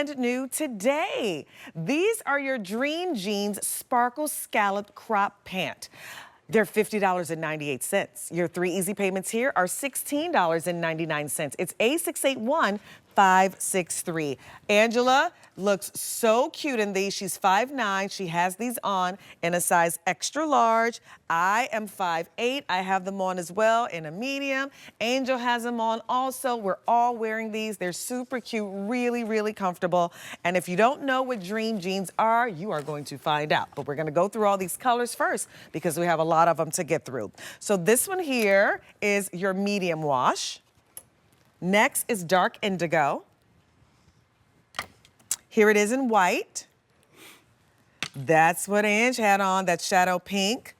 brand new today. These are your Dream Jeans Sparkle Scalloped Crop Pant. They're $50.98. Your 3 easy payments here are $16.99. It's A681563. Angela looks so cute in these. She's 5'9". She has these on in a size extra large. I am 5'8". I have them on as well in a medium. Angel has them on also. We're all wearing these. They're super cute, really, really comfortable. And if you don't know what Dream Jeans are, you are going to find out. But we're going to go through all these colors first because we have a lot of them to get through. So this one here is your medium wash. Next is dark indigo. Here it is in white. That's what Ange had on, that shadow pink.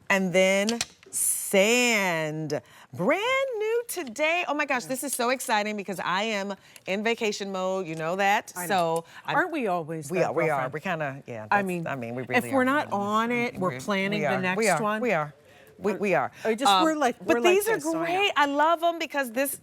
And then sand. Brand new today. Oh my gosh, this is so exciting because I am in vacation mode, you know that. So aren't we always? We are. We're kind of, yeah. I mean, we really if we're not on it, we're planning the next one. We are. We are. But these are great. I love them because this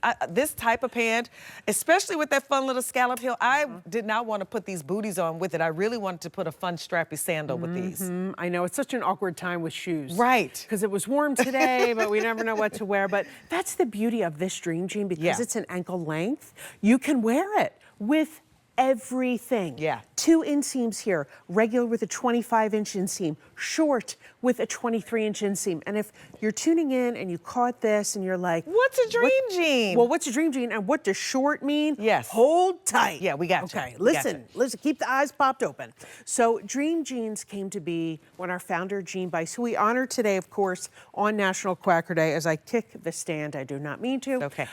type of pant, especially with that fun little scallop heel, I did not want to put these booties on with it. I really wanted to put a fun strappy sandal with these. I know, it's such an awkward time with shoes. Right. Because it was warm today, but we never know what to wear. But that's the beauty of this Dream Jean because it's an ankle length. You can wear it with everything. Yeah. 2 inseams here, regular with a 25-inch inseam, short with a 23-inch inseam. And if you're tuning in and you caught this and you're like, what's a Dream Jean? Well, what's a Dream Jean and what does short mean? Yes. Hold tight. Yeah, we got you. Okay, listen, keep the eyes popped open. So Dream Jeans came to be when our founder, Jean Bice, who we honor today, of course, on National Quacker Day. As I kick the stand, I do not mean to. Okay.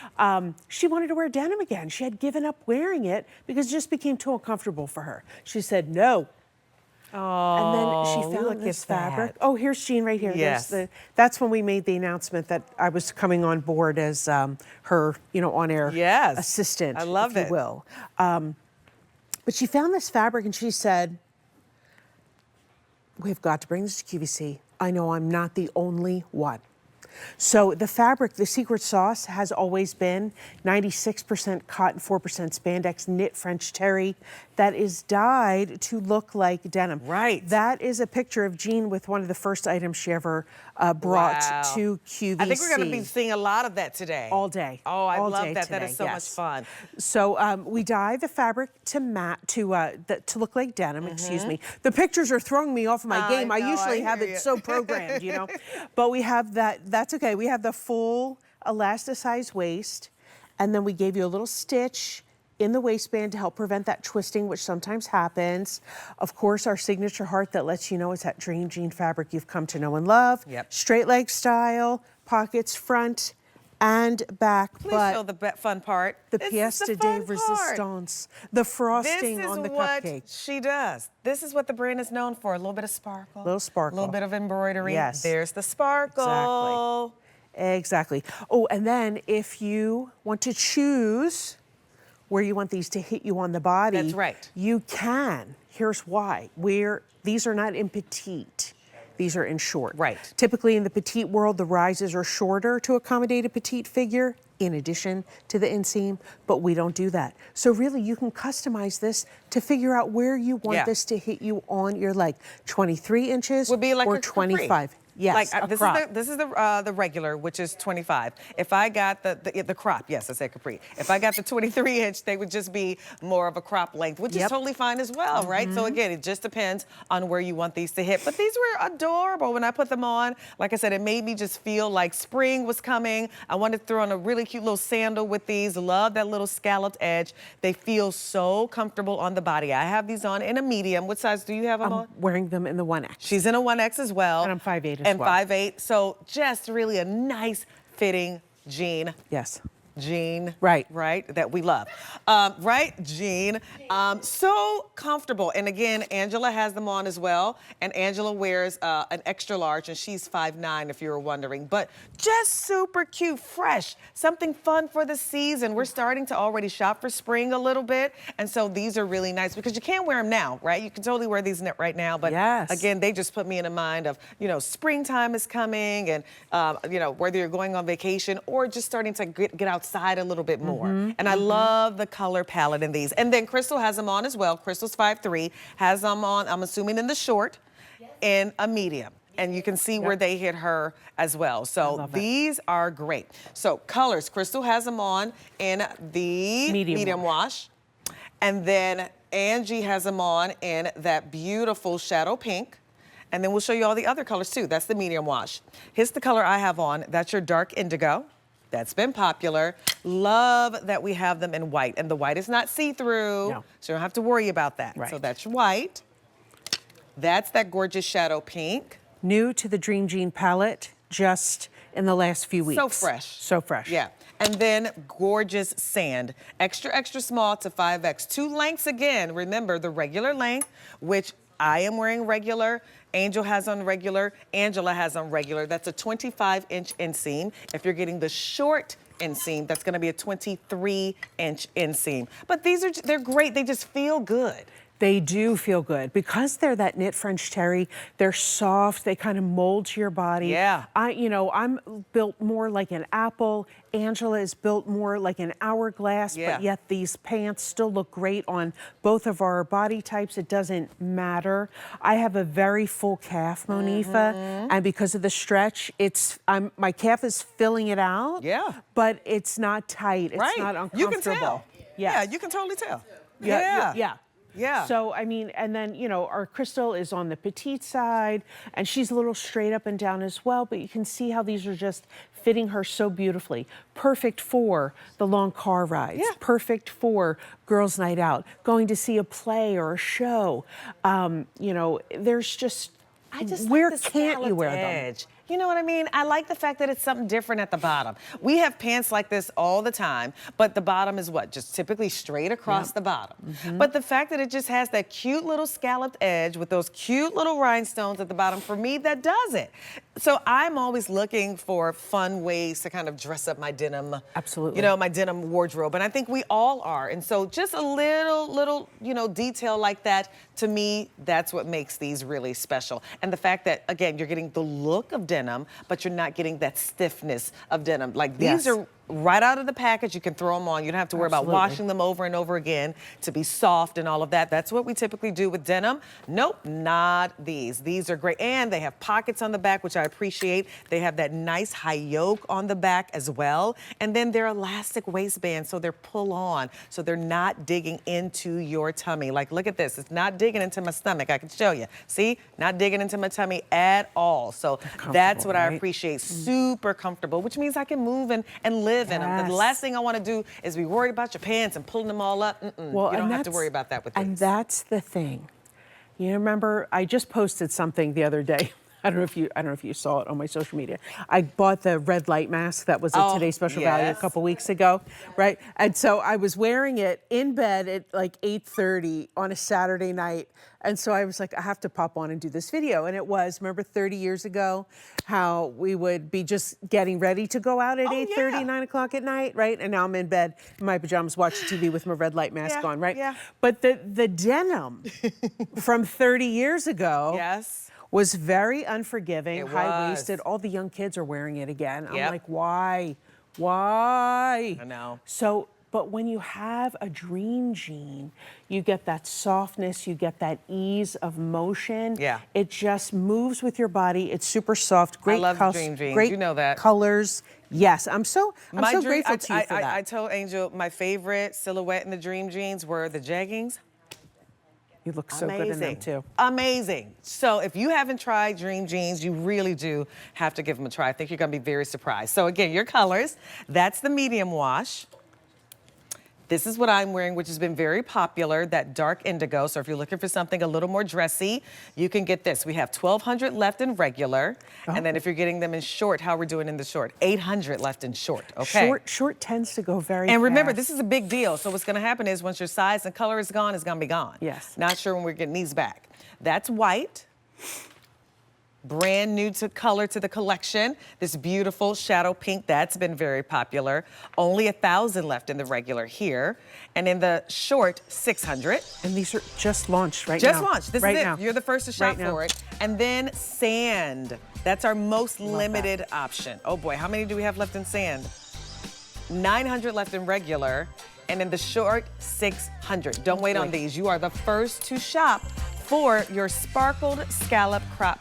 She wanted to wear denim again. She had given up wearing it because it just became too uncomfortable for her. She said no. Oh, and then she found this fabric. Oh, here's Jean right here. Yes. That's when we made the announcement that I was coming on board as her, on-air assistant. I love it. If you will. But she found this fabric and she said, we've got to bring this to QVC. I know I'm not the only one. So the fabric, the secret sauce has always been 96% cotton, 4% spandex, knit French terry that is dyed to look like denim. Right. That is a picture of Jean with one of the first items she ever brought to QVC. I think we're going to be seeing a lot of that today. All day. Oh, I love that. Today. That is so much fun. So we dye the fabric to look like denim, excuse me. The pictures are throwing me off my game. I usually have it so programmed, But we have that's okay. We have the full elasticized waist, and then we gave you a little stitch in the waistband to help prevent that twisting, which sometimes happens. Of course, our signature heart that lets you know it's that Dream Jean fabric you've come to know and love. Yep. Straight leg style, pockets front and back. Please show the fun part. The pièce de resistance, the frosting on the cupcake. This is what she does. This is what the brand is known for. A little bit of sparkle. A little sparkle. A little bit of embroidery. Yes. There's the sparkle. Exactly. Oh, and then if you want to choose where you want these to hit you on the body. That's right. You can. Here's why. These are not in petite. These are in short. Right. Typically in the petite world, the rises are shorter to accommodate a petite figure in addition to the inseam, but we don't do that. So really you can customize this to figure out where you want this to hit you on your leg. 23 inches would be like or 25. Yes, like this is the regular, which is 25. If I got the crop, yes, I said capri. If I got the 23-inch, they would just be more of a crop length, which is totally fine as well, right? So again, it just depends on where you want these to hit. But these were adorable when I put them on. Like I said, it made me just feel like spring was coming. I wanted to throw on a really cute little sandal with these. Love that little scalloped edge. They feel so comfortable on the body. I have these on in a medium. What size do you have them on? I'm wearing them in the 1X. She's in a 1X as well. And I'm 5'8" and 5'8", so just really a nice fitting jean. Yes. Jean. Right. That we love. Right, Jean. So comfortable. And again, Angela has them on as well. And Angela wears an extra large, and she's 5'9", if you were wondering. But just super cute, fresh, something fun for the season. We're starting to already shop for spring a little bit. And so these are really nice because you can't wear them now, right? You can totally wear these right now. But again, they just put me in a mind of, springtime is coming and, whether you're going on vacation or just starting to get outside outside a little bit more. And I love the color palette in these. And then Crystal has them on as well. Crystal's 5'3", has them on, I'm assuming in the short, in a medium. And you can see where they hit her as well. So these are great. So colors, Crystal has them on in the medium wash. And then Angie has them on in that beautiful shadow pink. And then we'll show you all the other colors too. That's the medium wash. Here's the color I have on. That's your dark indigo. That's been popular. Love that we have them in white. And the white is not see-through, so you don't have to worry about that. So that's your white. That's that gorgeous shadow pink. New to the Dream Jean palette just in the last few weeks. So fresh. So fresh. Yeah. And then gorgeous sand. Extra, extra small to 5X. 2 lengths again. Remember the regular length, which I am wearing regular. Angel has on regular. Angela has on regular. That's a 25-inch inseam. If you're getting the short inseam, that's going to be a 23-inch inseam. But they're great. They just feel good. They do feel good. Because they're that knit French terry, they're soft, they kind of mold to your body. Yeah. I'm built more like an apple. Angela is built more like an hourglass, but yet these pants still look great on both of our body types. It doesn't matter. I have a very full calf, Monifa, and because of the stretch, my calf is filling it out. Yeah. But it's not tight. It's not uncomfortable. You can tell. Yeah, you can totally tell. Yeah. So, I mean, and then, our Crystal is on the petite side, and she's a little straight up and down as well, but you can see how these are just fitting her so beautifully. Perfect for the long car rides. Yeah. Perfect for girls' night out, going to see a play or a show. There's just, where can't you wear them? You know what I mean? I like the fact that it's something different at the bottom. We have pants like this all the time, but the bottom is what? Just typically straight across the bottom. But the fact that it just has that cute little scalloped edge with those cute little rhinestones at the bottom, for me, that does it. So I'm always looking for fun ways to kind of dress up my denim. Absolutely. My denim wardrobe. And I think we all are. And so just a little, detail like that, to me, that's what makes these really special. And the fact that, again, you're getting the look of denim, but you're not getting that stiffness of denim. Like these are right out of the package. You can throw them on. You don't have to worry about washing them over and over again to be soft and all of that. That's what we typically do with denim. Nope, not these. These are great. And they have pockets on the back, which I appreciate. They have that nice high yoke on the back as well. And then they're elastic waistbands, so they're pull on. So they're not digging into your tummy. Like, look at this. It's not digging into my stomach. I can show you. See? Not digging into my tummy at all. So that's what I appreciate. Super comfortable, which means I can move and live in them. The last thing I want to do is be worried about your pants and pulling them all up. Well, you don't have to worry about that with these. And that's the thing. You remember, I just posted something the other day. I don't know if you saw it on my social media. I bought the red light mask that was at Today's Special Value a couple weeks ago, right? And so I was wearing it in bed at like 8:30 on a Saturday night. And so I was like, I have to pop on and do this video. And it was, remember 30 years ago, how we would be just getting ready to go out at 8:30, 9 o'clock at night, right? And now I'm in bed in my pajamas watching TV with my red light mask on, right? Yeah. But the denim from 30 years ago was very unforgiving, high-waisted. All the young kids are wearing it again. I'm like, why? Why? I know. So, but when you have a Dream Jean, you get that softness, you get that ease of motion. Yeah. It just moves with your body. It's super soft. Great I love Dream Jeans. Great you know that. colors. Yes, I'm so grateful to you for that. I told Angel my favorite silhouette in the Dream Jeans were the jeggings. You look so good in them too. Amazing. So if you haven't tried Dream Jeans, you really do have to give them a try. I think you're going to be very surprised. So again, your colors, that's the medium wash. This is what I'm wearing, which has been very popular, that dark indigo. So if you're looking for something a little more dressy, you can get this. We have 1,200 left in regular. And then if you're getting them in short, how we're doing in the short? 800 left in short, okay? Short tends to go very fast. And remember, this is a big deal. So what's gonna happen is once your size and color is gone, it's gonna be gone. Yes. Not sure when we're getting these back. That's white. Brand new to color to the collection. This beautiful shadow pink, that's been very popular. Only 1,000 left in the regular here. And in the short, 600. And these are just launched right now. Just launched, this is it. You're the first to shop for it. And then sand, that's our most limited option. Oh boy, how many do we have left in sand? 900 left in regular, and in the short, 600. Don't wait on these. You are the first to shop for your sparkled scallop crop